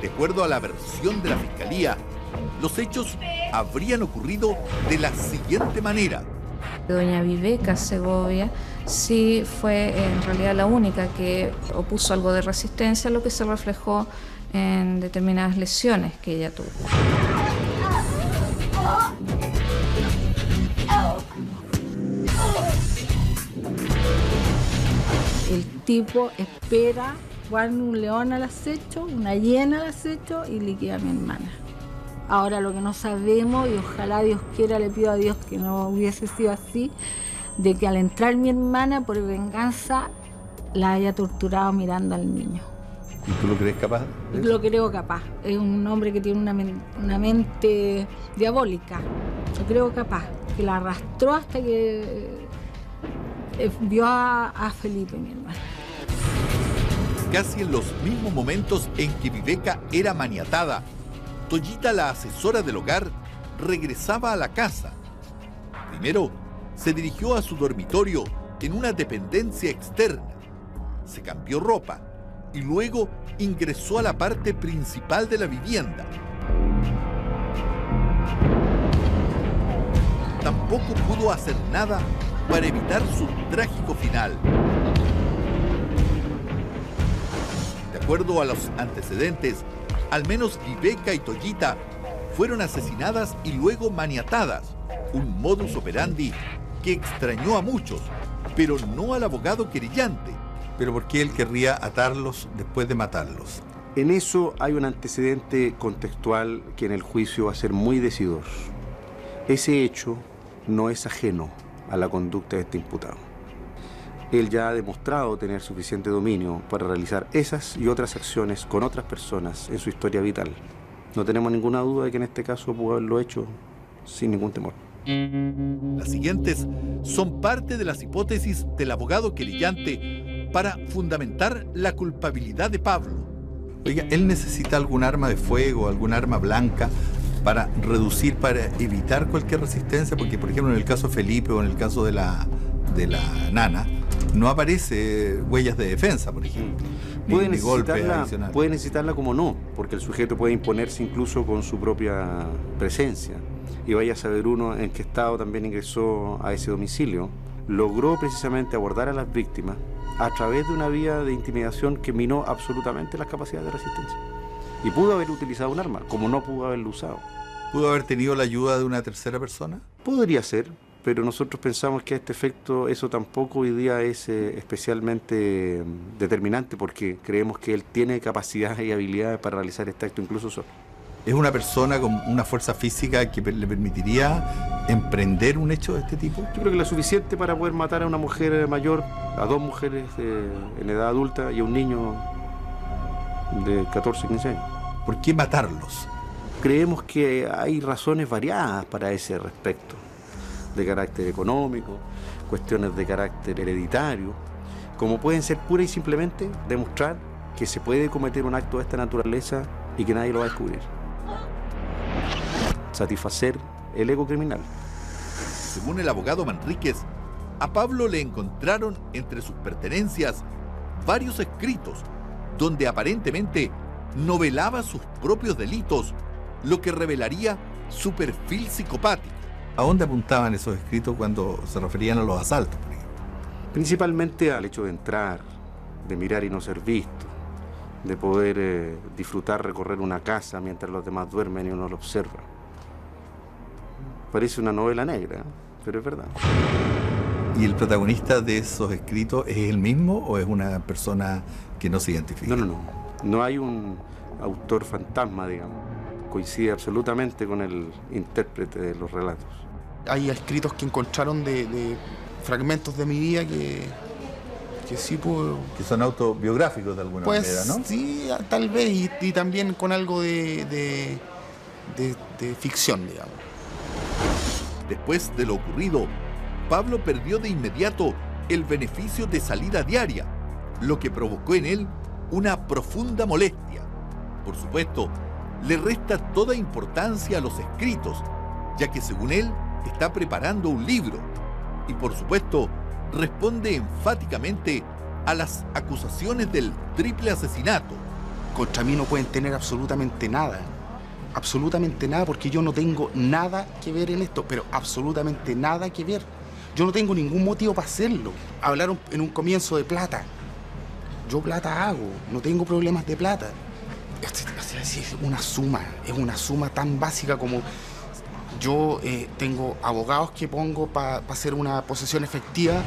Speaker 1: De acuerdo a la versión de la Fiscalía, los hechos habrían ocurrido de la siguiente manera.
Speaker 4: Doña Viveca Segovia sí fue en realidad la única que opuso algo de resistencia, lo que se reflejó en determinadas lesiones que ella tuvo.
Speaker 10: El tipo espera cuando un león al acecho, una hiena al acecho y liquida a mi hermana. Ahora lo que no sabemos, y ojalá Dios quiera, le pido a Dios que no hubiese sido así, de que al entrar mi hermana por venganza la haya torturado mirando al niño.
Speaker 1: ¿Y tú lo crees capaz?
Speaker 10: Lo creo capaz. Es un hombre que tiene una mente diabólica. Lo creo capaz. Que la arrastró hasta que vio a Felipe, mi hermano.
Speaker 1: Casi en los mismos momentos en que Viveca era maniatada, Toyita, la asesora del hogar, regresaba a la casa. Primero, se dirigió a su dormitorio en una dependencia externa. Se cambió ropa y luego ingresó a la parte principal de la vivienda. Tampoco pudo hacer nada para evitar su trágico final. De acuerdo a los antecedentes, al menos Viveca y Toyita fueron asesinadas y luego maniatadas, un modus operandi que extrañó a muchos, pero no al abogado querellante. ¿Pero por qué él querría atarlos después de matarlos?
Speaker 5: En eso hay un antecedente contextual que en el juicio va a ser muy decidor. Ese hecho no es ajeno a la conducta de este imputado. Él ya ha demostrado tener suficiente dominio para realizar esas y otras acciones con otras personas en su historia vital. No tenemos ninguna duda de que en este caso pudo haberlo hecho sin ningún temor.
Speaker 1: Las siguientes son parte de las hipótesis del abogado querellante para fundamentar la culpabilidad de Pablo. Oiga, ¿él necesita algún arma de fuego, algún arma blanca para reducir, para evitar cualquier resistencia? Porque, por ejemplo, en el caso de Felipe o en el caso de la nana, no aparece huellas de defensa, por ejemplo.
Speaker 5: Puede necesitarla como no, porque el sujeto puede imponerse incluso con su propia presencia. y vaya a saber uno en qué estado también ingresó a ese domicilio, logró precisamente abordar a las víctimas a través de una vía de intimidación que minó absolutamente las capacidades de resistencia. Y pudo haber utilizado un arma, como no pudo haberlo usado.
Speaker 1: ¿Pudo haber tenido la ayuda de una tercera persona?
Speaker 5: Podría ser, pero nosotros pensamos que a este efecto eso tampoco hoy día es especialmente determinante, porque creemos que él tiene capacidad y habilidades para realizar este acto incluso solo.
Speaker 1: ¿Es una persona con una fuerza física que le permitiría emprender un hecho de este tipo?
Speaker 5: Yo creo que lo suficiente para poder matar a una mujer mayor, a dos mujeres en edad adulta y a un niño de 14, 15 años.
Speaker 1: ¿Por qué matarlos?
Speaker 5: Creemos que hay razones variadas para ese respecto, de carácter económico, cuestiones de carácter hereditario, como pueden ser pura y simplemente demostrar que se puede cometer un acto de esta naturaleza y que nadie lo va a descubrir. Satisfacer el ego criminal.
Speaker 1: Según el abogado Manríquez, a Pablo le encontraron entre sus pertenencias varios escritos donde aparentemente novelaba sus propios delitos, lo que revelaría su perfil psicopático. ¿A dónde apuntaban esos escritos cuando se referían a los asaltos, por ejemplo?
Speaker 5: Principalmente al hecho de entrar, de mirar y no ser visto, de poder disfrutar recorrer una casa mientras los demás duermen y uno lo observa. Parece una novela negra, pero es verdad.
Speaker 1: ¿Y el protagonista de esos escritos es el mismo o es una persona que no se identifica?
Speaker 5: No. No hay un autor fantasma, digamos. Coincide absolutamente con el intérprete de los relatos.
Speaker 7: Hay escritos que encontraron de fragmentos de mi vida que sí puedo...
Speaker 1: Que son autobiográficos de alguna manera, ¿no?
Speaker 7: Sí, tal vez, y también con algo de ficción, digamos.
Speaker 1: Después de lo ocurrido, Pablo perdió de inmediato el beneficio de salida diaria, lo que provocó en él una profunda molestia. Por supuesto, le resta toda importancia a los escritos, ya que según él está preparando un libro y por supuesto responde enfáticamente a las acusaciones del triple asesinato.
Speaker 7: Contra mí no pueden tener absolutamente nada, porque yo no tengo nada que ver en esto, pero absolutamente nada que ver. Yo no tengo ningún motivo para hacerlo. Hablaron en un comienzo de plata. Yo plata hago, no tengo problemas de plata. Es una suma tan básica como yo tengo abogados que pongo para hacer una posesión efectiva.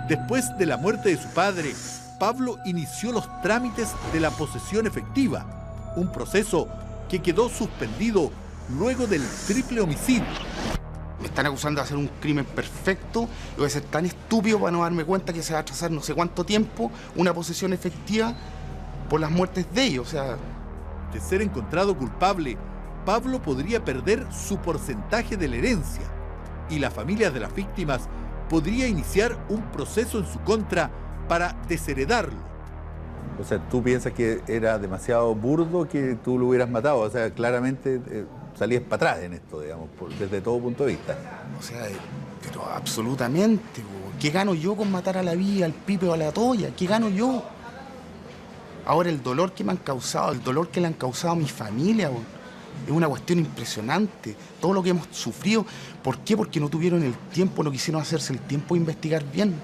Speaker 1: Después de la muerte de su padre, Pablo inició los trámites de la posesión efectiva, un proceso que quedó suspendido luego del triple homicidio.
Speaker 7: Me están acusando de hacer un crimen perfecto y voy a ser tan estúpido para no darme cuenta que se va a atrasar no sé cuánto tiempo una posesión efectiva por las muertes de ellos. O sea,
Speaker 1: de ser encontrado culpable, Pablo podría perder su porcentaje de la herencia y la familia de las víctimas podría iniciar un proceso en su contra para desheredarlo. O sea, ¿tú piensas que era demasiado burdo que tú lo hubieras matado? O sea, claramente salías para atrás en esto, digamos, desde todo punto de vista.
Speaker 7: O sea, pero absolutamente. ¿Qué gano yo con matar a la Vía, al Pipe o a la Toya? ¿Qué gano yo? Ahora el dolor que me han causado, el dolor que le han causado a mi familia, es una cuestión impresionante. Todo lo que hemos sufrido. ¿Por qué? Porque no tuvieron el tiempo, no quisieron hacerse el tiempo de investigar bien.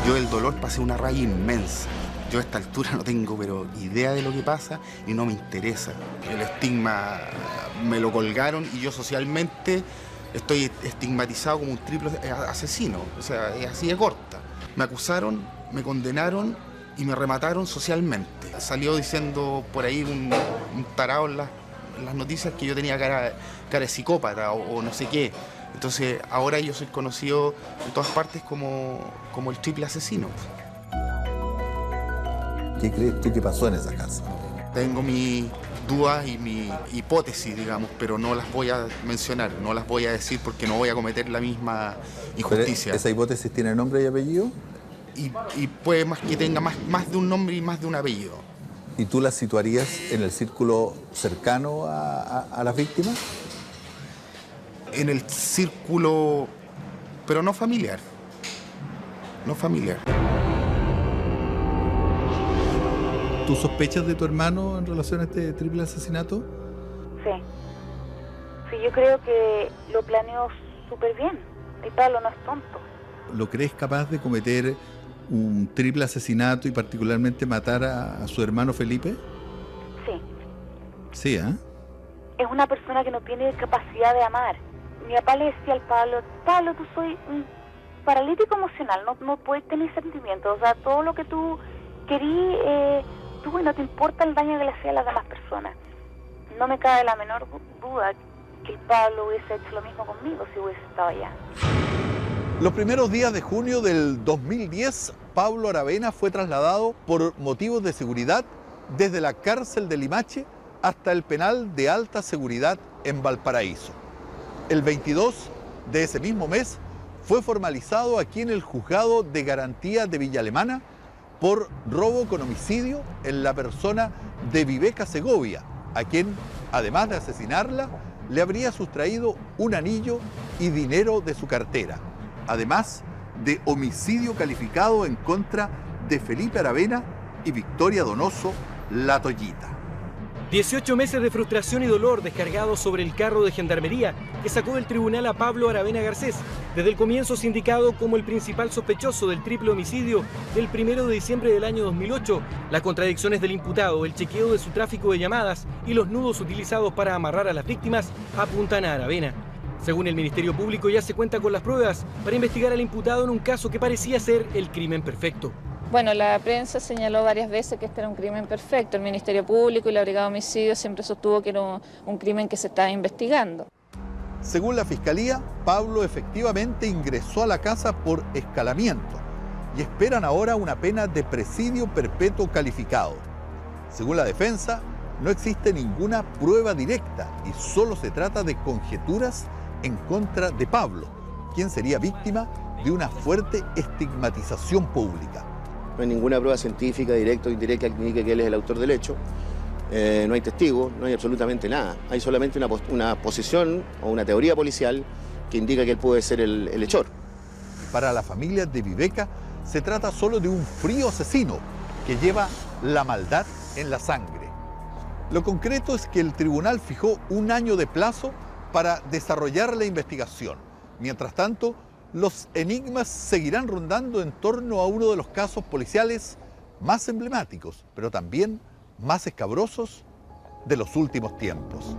Speaker 7: Yo del dolor pasé una raya inmensa. Yo a esta altura no tengo pero idea de lo que pasa y no me interesa. El estigma me lo colgaron y yo socialmente estoy estigmatizado como un triple asesino. O sea, es así de corta. Me acusaron, me condenaron y me remataron socialmente. Salió diciendo por ahí un tarado en las noticias que yo tenía cara de psicópata o no sé qué. Entonces ahora yo soy conocido en todas partes como el triple asesino.
Speaker 1: ¿Qué crees tú que pasó en esa casa?
Speaker 7: Tengo mis dudas y mi hipótesis, digamos, pero no las voy a mencionar, no las voy a decir porque no voy a cometer la misma injusticia.
Speaker 1: ¿Esa hipótesis tiene nombre y apellido?
Speaker 7: Y puede más que tenga más de un nombre y más de un apellido.
Speaker 1: ¿Y tú las situarías en el círculo cercano a las víctimas?
Speaker 7: En el círculo, pero no familiar. No familiar.
Speaker 1: ¿Tú sospechas de tu hermano en relación a este triple asesinato?
Speaker 9: Sí. Sí, yo creo que lo planeó súper bien. Y Pablo no es tonto.
Speaker 1: ¿Lo crees capaz de cometer un triple asesinato y particularmente matar a su hermano Felipe?
Speaker 9: Sí.
Speaker 1: Sí, ¿eh?
Speaker 9: Es una persona que no tiene capacidad de amar. Mi papá le decía al Pablo, Pablo, tú soy un paralítico emocional, no puedes tener sentimientos. O sea, todo lo que tú querías, tú no te importa el daño que le hacía a las demás personas. No me cabe la menor duda que el Pablo hubiese hecho lo mismo conmigo si hubiese estado allá.
Speaker 1: Los primeros días de junio del 2010, Pablo Aravena fue trasladado por motivos de seguridad desde la cárcel de Limache hasta el penal de alta seguridad en Valparaíso. El 22 de ese mismo mes fue formalizado aquí en el Juzgado de Garantía de Villa Alemana por robo con homicidio en la persona de Viveca Segovia, a quien, además de asesinarla, le habría sustraído un anillo y dinero de su cartera, además de homicidio calificado en contra de Felipe Aravena y Victoria Donoso, la Toyita.
Speaker 20: 18 meses de frustración y dolor descargados sobre el carro de gendarmería que sacó del tribunal a Pablo Aravena Garcés, desde el comienzo sindicado como el principal sospechoso del triple homicidio del 1 de diciembre del año 2008, las contradicciones del imputado, el chequeo de su tráfico de llamadas y los nudos utilizados para amarrar a las víctimas apuntan a Aravena. Según el Ministerio Público, ya se cuenta con las pruebas para investigar al imputado en un caso que parecía ser el crimen perfecto.
Speaker 4: Bueno, la prensa señaló varias veces que este era un crimen perfecto. El Ministerio Público y la Brigada de Homicidios siempre sostuvo que era un crimen que se estaba investigando.
Speaker 1: Según la Fiscalía, Pablo efectivamente ingresó a la casa por escalamiento y esperan ahora una pena de presidio perpetuo calificado. Según la defensa, no existe ninguna prueba directa y solo se trata de conjeturas en contra de Pablo, quien sería víctima de una fuerte estigmatización pública.
Speaker 21: No hay ninguna prueba científica, directa o indirecta, que indique que él es el autor del hecho. No hay testigos, no hay absolutamente nada. Hay solamente una posición o una teoría policial que indica que él puede ser el hechor.
Speaker 1: Para la familia de Viveca se trata solo de un frío asesino que lleva la maldad en la sangre. Lo concreto es que el tribunal fijó 1 año de plazo para desarrollar la investigación. Mientras tanto, los enigmas seguirán rondando en torno a uno de los casos policiales más emblemáticos, pero también más escabrosos de los últimos tiempos.